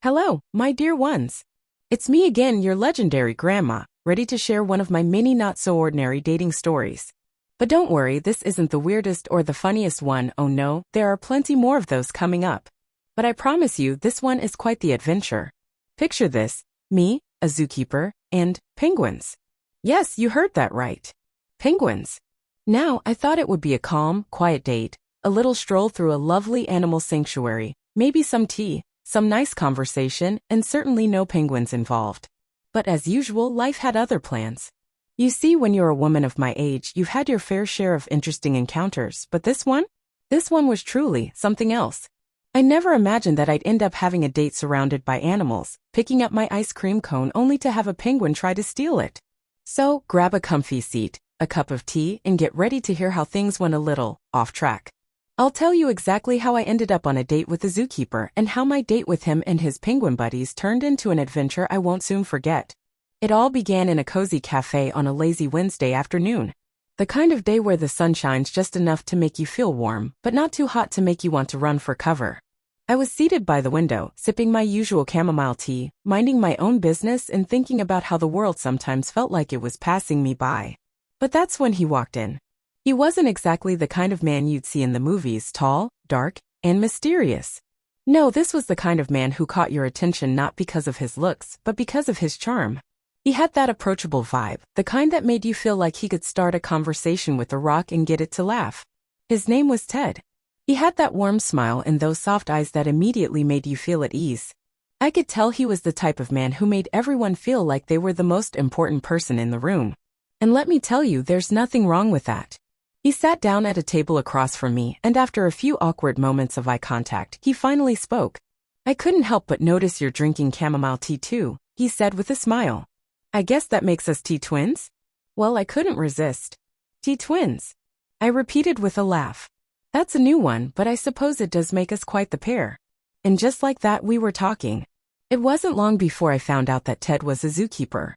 Hello, my dear ones. It's me again, your legendary grandma, ready to share one of my many not-so-ordinary dating stories. But don't worry, this isn't the weirdest or the funniest one, oh no, there are plenty more of those coming up. But I promise you, this one is quite the adventure. Picture this, me, a zookeeper, and penguins. Yes, you heard that right. Penguins. Now, I thought it would be a calm, quiet date, a little stroll through a lovely animal sanctuary, maybe some tea, some nice conversation, and certainly no penguins involved. But as usual, life had other plans. You see, when you're a woman of my age, you've had your fair share of interesting encounters, but this one? This one was truly something else. I never imagined that I'd end up having a date surrounded by animals, picking up my ice cream cone only to have a penguin try to steal it. So, grab a comfy seat, a cup of tea, and get ready to hear how things went a little off track. I'll tell you exactly how I ended up on a date with a zookeeper and how my date with him and his penguin buddies turned into an adventure I won't soon forget. It all began in a cozy cafe on a lazy Wednesday afternoon. The kind of day where the sun shines just enough to make you feel warm, but not too hot to make you want to run for cover. I was seated by the window, sipping my usual chamomile tea, minding my own business and thinking about how the world sometimes felt like it was passing me by. But that's when he walked in. He wasn't exactly the kind of man you'd see in the movies, tall, dark, and mysterious. No, this was the kind of man who caught your attention not because of his looks, but because of his charm. He had that approachable vibe, the kind that made you feel like he could start a conversation with a rock and get it to laugh. His name was Ted. He had that warm smile and those soft eyes that immediately made you feel at ease. I could tell he was the type of man who made everyone feel like they were the most important person in the room. And let me tell you, there's nothing wrong with that. He sat down at a table across from me, and after a few awkward moments of eye contact, he finally spoke. "I couldn't help but notice you're drinking chamomile tea too," he said with a smile. "I guess that makes us tea twins?" Well, I couldn't resist. "Tea twins," I repeated with a laugh. "That's a new one, but I suppose it does make us quite the pair." And just like that, we were talking. It wasn't long before I found out that Ted was a zookeeper.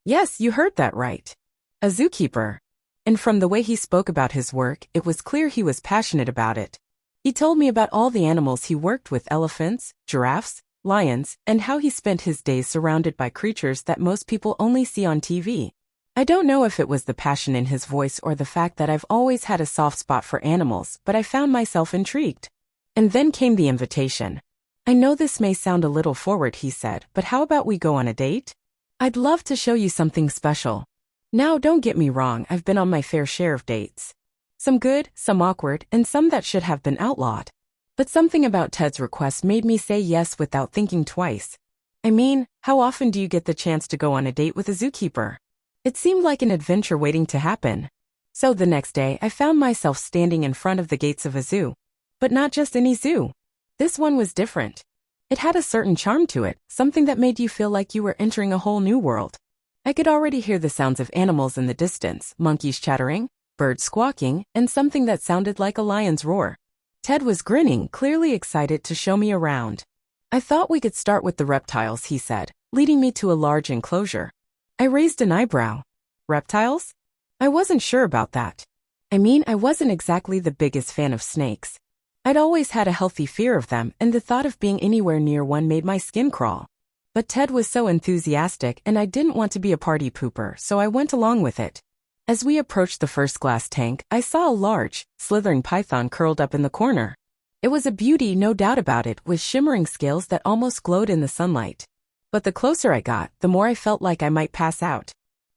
Yes, you heard that right. A zookeeper. And from the way he spoke about his work, it was clear he was passionate about it. He told me about all the animals he worked with: elephants, giraffes, lions, and how he spent his days surrounded by creatures that most people only see on TV. I don't know if it was the passion in his voice or the fact that I've always had a soft spot for animals, but I found myself intrigued. And then came the invitation. "I know this may sound a little forward," he said, "but how about we go on a date? I'd love to show you something special." Now, don't get me wrong, I've been on my fair share of dates. Some good, some awkward, and some that should have been outlawed. But something about Ted's request made me say yes without thinking twice. I mean, how often do you get the chance to go on a date with a zookeeper? It seemed like an adventure waiting to happen. So the next day, I found myself standing in front of the gates of a zoo. But not just any zoo. This one was different. It had a certain charm to it, something that made you feel like you were entering a whole new world. I could already hear the sounds of animals in the distance, monkeys chattering, birds squawking, and something that sounded like a lion's roar. Ted was grinning, clearly excited to show me around. "I thought we could start with the reptiles," he said, leading me to a large enclosure. I raised an eyebrow. Reptiles? I wasn't sure about that. I mean, I wasn't exactly the biggest fan of snakes. I'd always had a healthy fear of them, and the thought of being anywhere near one made my skin crawl. But Ted was so enthusiastic, and I didn't want to be a party pooper, so I went along with it. As we approached the first glass tank, I saw a large, slithering python curled up in the corner. It was a beauty, no doubt about it, with shimmering scales that almost glowed in the sunlight. But the closer I got, the more I felt like I might pass out.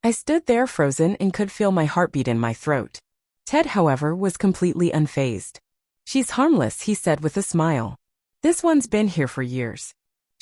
I stood there frozen and could feel my heartbeat in my throat. Ted, however, was completely unfazed. "She's harmless," he said with a smile. "This one's been here for years.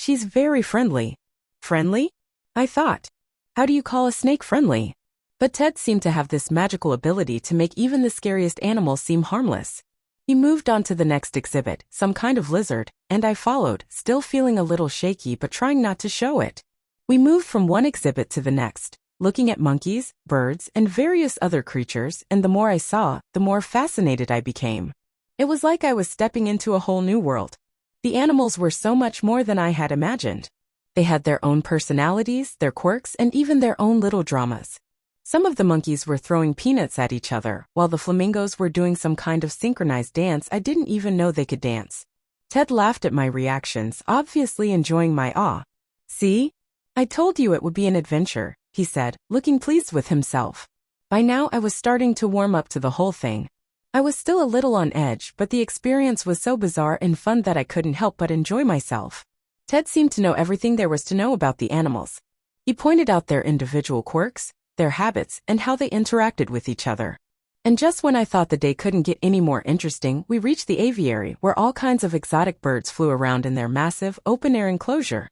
She's very friendly." Friendly? I thought. How do you call a snake friendly? But Ted seemed to have this magical ability to make even the scariest animals seem harmless. He moved on to the next exhibit, some kind of lizard, and I followed, still feeling a little shaky but trying not to show it. We moved from one exhibit to the next, looking at monkeys, birds, and various other creatures, and the more I saw, the more fascinated I became. It was like I was stepping into a whole new world. The animals were so much more than I had imagined. They had their own personalities, their quirks, and even their own little dramas. Some of the monkeys were throwing peanuts at each other, while the flamingos were doing some kind of synchronized dance I didn't even know they could dance. Ted laughed at my reactions, obviously enjoying my awe. "See? I told you it would be an adventure," he said, looking pleased with himself. By now I was starting to warm up to the whole thing. I was still a little on edge, but the experience was so bizarre and fun that I couldn't help but enjoy myself. Ted seemed to know everything there was to know about the animals. He pointed out their individual quirks, their habits, and how they interacted with each other. And just when I thought the day couldn't get any more interesting, we reached the aviary, where all kinds of exotic birds flew around in their massive, open-air enclosure.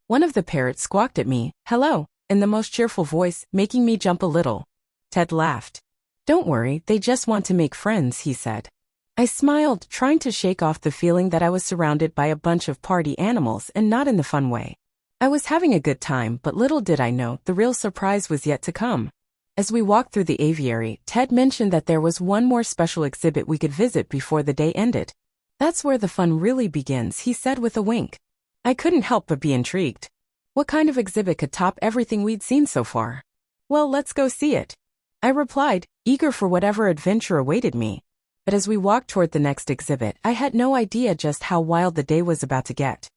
One of the parrots squawked at me, "Hello," in the most cheerful voice, making me jump a little. Ted laughed. "Don't worry, they just want to make friends," he said. I smiled, trying to shake off the feeling that I was surrounded by a bunch of party animals and not in the fun way. I was having a good time, but little did I know the real surprise was yet to come. As we walked through the aviary, Ted mentioned that there was one more special exhibit we could visit before the day ended. "That's where the fun really begins," he said with a wink. I couldn't help but be intrigued. What kind of exhibit could top everything we'd seen so far? "Well, let's go see it," I replied, eager for whatever adventure awaited me. But as we walked toward the next exhibit, I had no idea just how wild the day was about to get.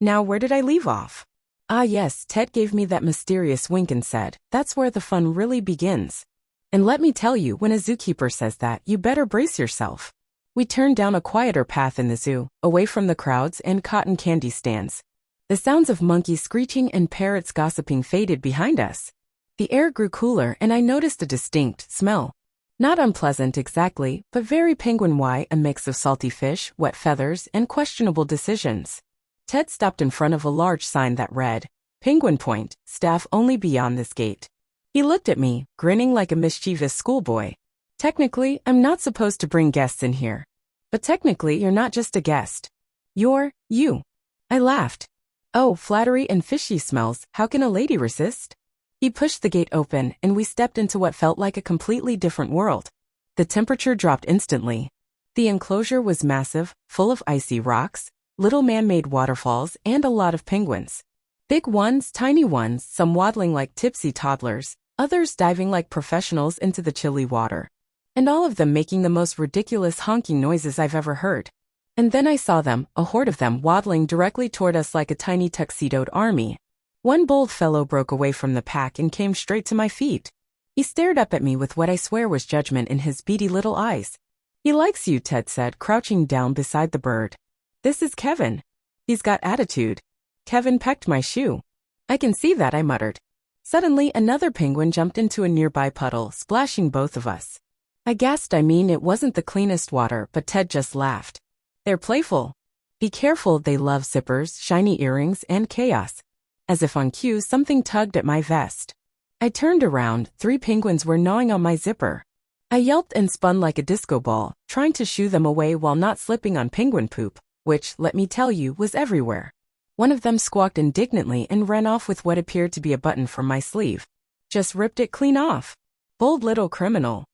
Now, where did I leave off? Ah yes, Ted gave me that mysterious wink and said, "That's where the fun really begins." And let me tell you, when a zookeeper says that, you better brace yourself. We turned down a quieter path in the zoo, away from the crowds and cotton candy stands. The sounds of monkeys screeching and parrots gossiping faded behind us. The air grew cooler and I noticed a distinct smell. Not unpleasant exactly, but very penguin-y, a mix of salty fish, wet feathers, and questionable decisions. Ted stopped in front of a large sign that read, "Penguin Point, staff only beyond this gate." He looked at me, grinning like a mischievous schoolboy. "Technically, I'm not supposed to bring guests in here. But technically, you're not just a guest. You're you." I laughed. "Oh, flattery and fishy smells, how can a lady resist?" He pushed the gate open, and we stepped into what felt like a completely different world. The temperature dropped instantly. The enclosure was massive, full of icy rocks, little man-made waterfalls, and a lot of penguins. Big ones, tiny ones, some waddling like tipsy toddlers, others diving like professionals into the chilly water. And all of them making the most ridiculous honking noises I've ever heard. And then I saw them, a horde of them waddling directly toward us like a tiny tuxedoed army. One bold fellow broke away from the pack and came straight to my feet. He stared up at me with what I swear was judgment in his beady little eyes. "He likes you," Ted said, crouching down beside the bird. "This is Kevin. He's got attitude." Kevin pecked my shoe. "I can see that," I muttered. Suddenly, another penguin jumped into a nearby puddle, splashing both of us. I gasped. It wasn't the cleanest water, but Ted just laughed. "They're playful. Be careful, they love zippers, shiny earrings, and chaos." As if on cue, something tugged at my vest. I turned around, 3 penguins were gnawing on my zipper. I yelped and spun like a disco ball, trying to shoo them away while not slipping on penguin poop, which, let me tell you, was everywhere. One of them squawked indignantly and ran off with what appeared to be a button from my sleeve. "Just ripped it clean off. Bold little criminal."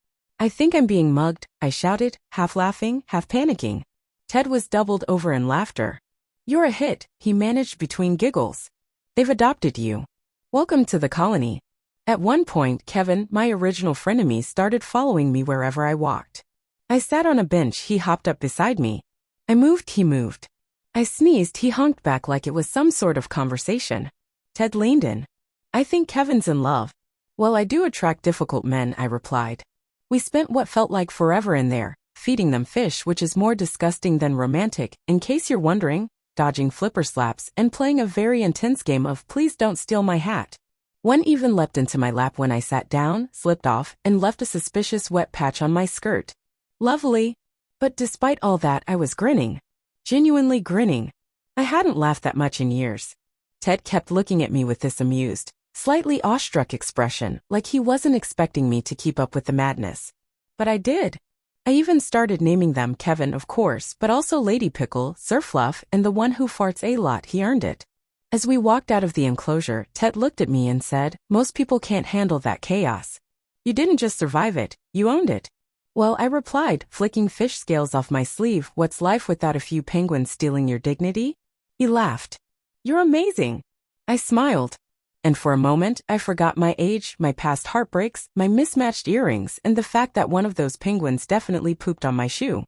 "I think I'm being mugged," I shouted, half laughing, half panicking. Ted was doubled over in laughter. "You're a hit," he managed between giggles. "They've adopted you. Welcome to the colony." At one point, Kevin, my original frenemy, started following me wherever I walked. I sat on a bench, he hopped up beside me. I moved, he moved. I sneezed, he honked back like it was some sort of conversation. Ted leaned in. "I think Kevin's in love." "Well, I do attract difficult men," I replied. We spent what felt like forever in there, feeding them fish, which is more disgusting than romantic, in case you're wondering, dodging flipper slaps, and playing a very intense game of "please don't steal my hat." One even leapt into my lap when I sat down, slipped off, and left a suspicious wet patch on my skirt. Lovely. But despite all that, I was grinning. Genuinely grinning. I hadn't laughed that much in years. Ted kept looking at me with this amused, slightly awestruck expression, like he wasn't expecting me to keep up with the madness. But I did. I even started naming them Kevin, of course, but also Lady Pickle, Sir Fluff, and the one who farts a lot. He earned it. As we walked out of the enclosure, Ted looked at me and said, "Most people can't handle that chaos. You didn't just survive it, you owned it." "Well," I replied, flicking fish scales off my sleeve, "what's life without a few penguins stealing your dignity?" He laughed. "You're amazing." I smiled. And for a moment, I forgot my age, my past heartbreaks, my mismatched earrings, and the fact that one of those penguins definitely pooped on my shoe.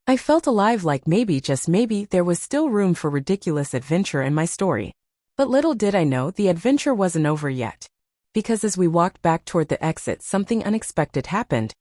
I felt alive, like maybe, just maybe, there was still room for ridiculous adventure in my story. But little did I know the adventure wasn't over yet. Because as we walked back toward the exit, something unexpected happened.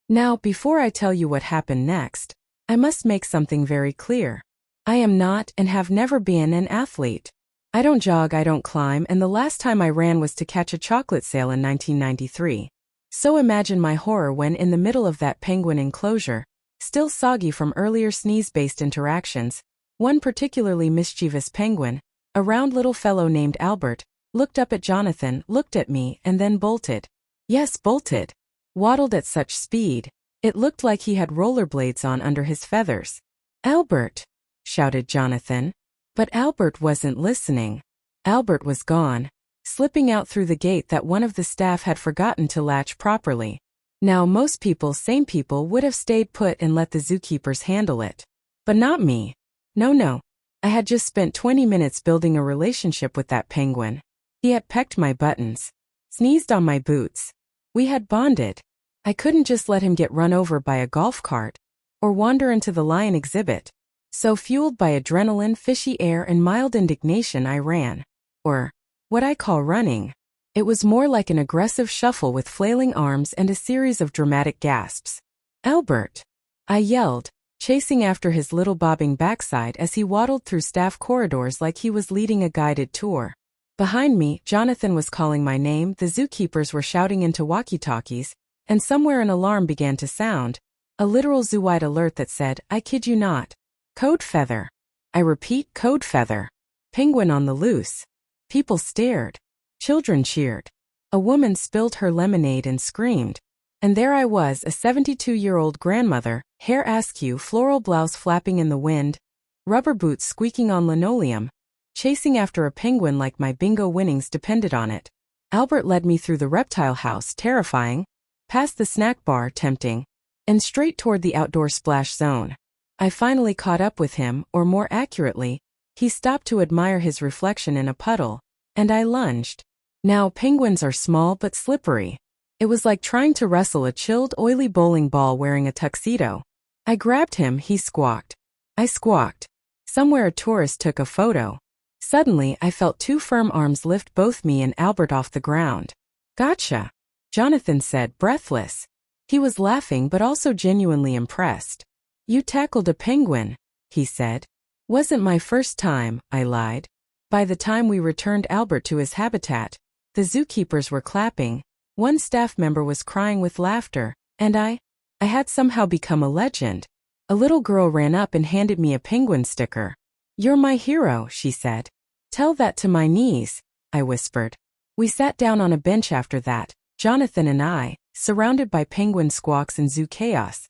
Now, before I tell you what happened next, I must make something very clear. I am not and have never been an athlete. I don't jog, I don't climb, and the last time I ran was to catch a chocolate sale in 1993. So imagine my horror when, in the middle of that penguin enclosure, still soggy from earlier sneeze-based interactions, one particularly mischievous penguin, a round little fellow named Albert, looked up at Jonathan, looked at me, and then bolted. Yes, bolted. Waddled at such speed, it looked like he had rollerblades on under his feathers. "Albert!" shouted Jonathan. But Albert wasn't listening. Albert was gone, slipping out through the gate that one of the staff had forgotten to latch properly. Now, most people, sane people, would have stayed put and let the zookeepers handle it. But not me. No. I had just spent 20 minutes building a relationship with that penguin. He had pecked my buttons, sneezed on my boots. We had bonded. I couldn't just let him get run over by a golf cart, or wander into the lion exhibit. So, fueled by adrenaline, fishy air, and mild indignation, I ran. Or, what I call running. It was more like an aggressive shuffle with flailing arms and a series of dramatic gasps. "Albert!" I yelled, chasing after his little bobbing backside as he waddled through staff corridors like he was leading a guided tour. Behind me, Jonathan was calling my name, the zookeepers were shouting into walkie-talkies, and somewhere an alarm began to sound, a literal zoo-wide alert that said, "I kid you not. Code feather." I repeat, code feather. Penguin on the loose. People stared. Children cheered. A woman spilled her lemonade and screamed. And there I was, a 72-year-old grandmother, hair askew, floral blouse flapping in the wind, rubber boots squeaking on linoleum, chasing after a penguin like my bingo winnings depended on it. Albert led me through the reptile house, terrifying, past the snack bar, tempting, and straight toward the outdoor splash zone. I finally caught up with him, or more accurately, he stopped to admire his reflection in a puddle, and I lunged. Now, penguins are small but slippery. It was like trying to wrestle a chilled, oily bowling ball wearing a tuxedo. I grabbed him, he squawked. I squawked. Somewhere a tourist took a photo. Suddenly, I felt two firm arms lift both me and Albert off the ground. "Gotcha," Jonathan said, breathless. He was laughing but also genuinely impressed. "You tackled a penguin," he said. "Wasn't my first time," I lied. By the time we returned Albert to his habitat, the zookeepers were clapping, one staff member was crying with laughter, and I had somehow become a legend. A little girl ran up and handed me a penguin sticker. "You're my hero," she said. "Tell that to my niece," I whispered. We sat down on a bench after that, Jonathan and I, surrounded by penguin squawks and zoo chaos.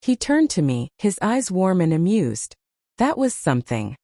He turned to me, his eyes warm and amused. "That was something."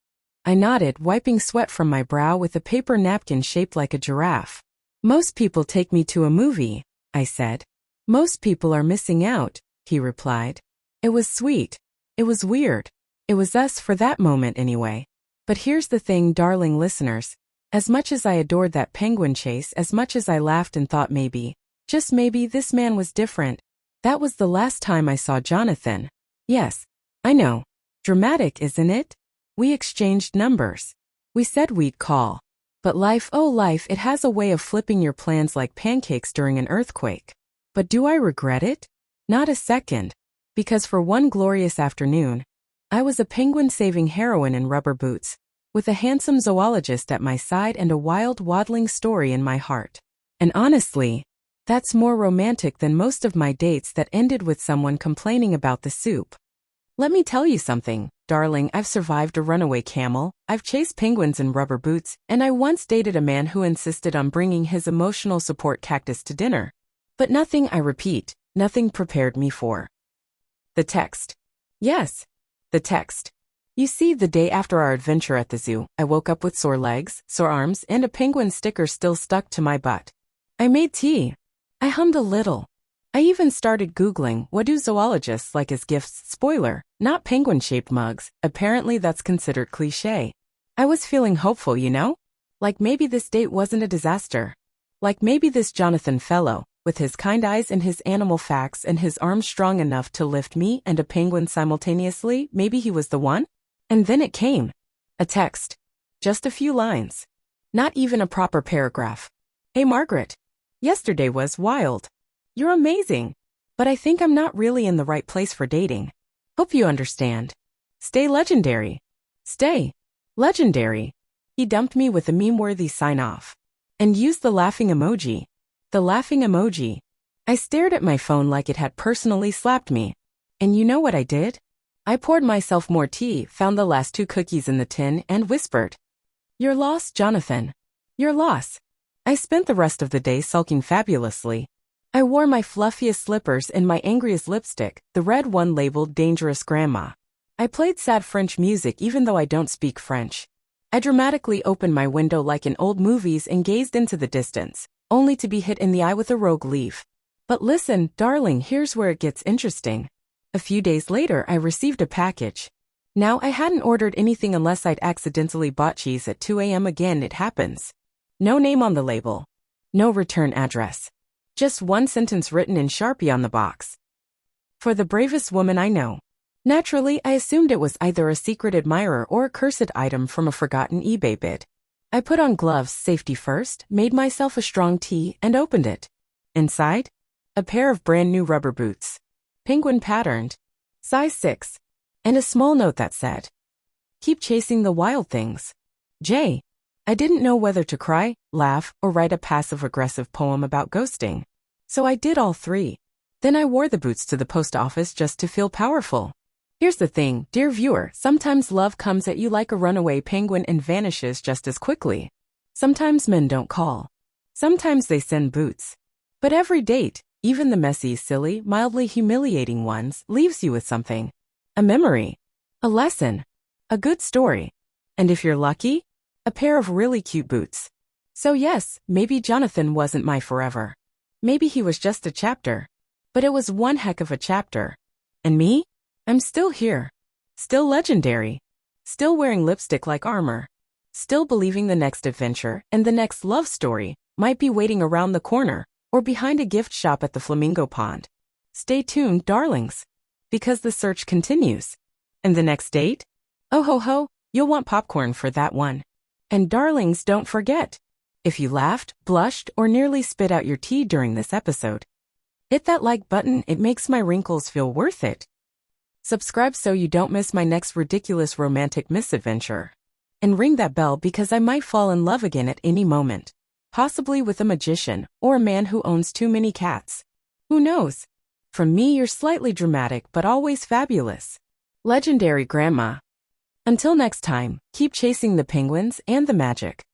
I nodded, wiping sweat from my brow with a paper napkin shaped like a giraffe. "Most people take me to a movie," I said. "Most people are missing out," he replied. It was sweet. It was weird. It was us for that moment anyway. But here's the thing, darling listeners. As much as I adored that penguin chase, as much as I laughed and thought maybe, just maybe, this man was different, that was the last time I saw Jonathan. Yes, I know. Dramatic, isn't it? We exchanged numbers. We said we'd call. But life, oh life, it has a way of flipping your plans like pancakes during an earthquake. But do I regret it? Not a second. Because for one glorious afternoon, I was a penguin-saving heroine in rubber boots, with a handsome zoologist at my side and a wild, waddling story in my heart. And honestly, that's more romantic than most of my dates that ended with someone complaining about the soup. Let me tell you something, darling, I've survived a runaway camel, I've chased penguins in rubber boots, and I once dated a man who insisted on bringing his emotional support cactus to dinner. But nothing, I repeat, nothing prepared me for the text. Yes, the text. You see, the day after our adventure at the zoo, I woke up with sore legs, sore arms, and a penguin sticker still stuck to my butt. I made tea. I hummed a little. I even started Googling, what do zoologists like as gifts? Spoiler, not penguin-shaped mugs. Apparently that's considered cliché. I was feeling hopeful, you know? Like maybe this date wasn't a disaster. Like maybe this Jonathan fellow, with his kind eyes and his animal facts and his arms strong enough to lift me and a penguin simultaneously. Maybe he was the one? And then it came. A text. Just a few lines. Not even a proper paragraph. Hey Margaret. Yesterday was wild. You're amazing. But I think I'm not really in the right place for dating. Hope you understand. Stay legendary. Stay legendary. He dumped me with a meme-worthy sign-off. And used the laughing emoji. The laughing emoji. I stared at my phone like it had personally slapped me. And you know what I did? I poured myself more tea, found the last 2 cookies in the tin, and whispered, "Your loss, Jonathan. Your loss." I spent the rest of the day sulking fabulously. I wore my fluffiest slippers and my angriest lipstick, the red one labeled Dangerous Grandma. I played sad French music even though I don't speak French. I dramatically opened my window like in old movies and gazed into the distance, only to be hit in the eye with a rogue leaf. But listen, darling, here's where it gets interesting. A few days later, I received a package. Now, I hadn't ordered anything unless I'd accidentally bought cheese at 2 a.m. Again, it happens. No name on the label. No return address. Just one sentence written in Sharpie on the box. For the bravest woman I know. Naturally, I assumed it was either a secret admirer or a cursed item from a forgotten eBay bid. I put on gloves, safety first, made myself a strong tea, and opened it. Inside? A pair of brand new rubber boots. Penguin patterned. Size 6. And a small note that said, "Keep chasing the wild things. J." I didn't know whether to cry, laugh, or write a passive-aggressive poem about ghosting. So I did all 3. Then I wore the boots to the post office just to feel powerful. Here's the thing, dear viewer, sometimes love comes at you like a runaway penguin and vanishes just as quickly. Sometimes men don't call. Sometimes they send boots. But every date, even the messy, silly, mildly humiliating ones, leaves you with something. A memory. A lesson. A good story. And if you're lucky, a pair of really cute boots. So yes, maybe Jonathan wasn't my forever. Maybe he was just a chapter. But it was one heck of a chapter. And me? I'm still here. Still legendary. Still wearing lipstick like armor. Still believing the next adventure and the next love story might be waiting around the corner or behind a gift shop at the flamingo pond. Stay tuned, darlings. Because the search continues. And the next date? Oh ho ho, you'll want popcorn for that one. And darlings, don't forget. If you laughed, blushed, or nearly spit out your tea during this episode, hit that like button, it makes my wrinkles feel worth it. Subscribe so you don't miss my next ridiculous romantic misadventure. And ring that bell because I might fall in love again at any moment. Possibly with a magician or a man who owns too many cats. Who knows? From me, you're slightly dramatic but always fabulous. Legendary Grandma. Until next time, keep chasing the penguins and the magic.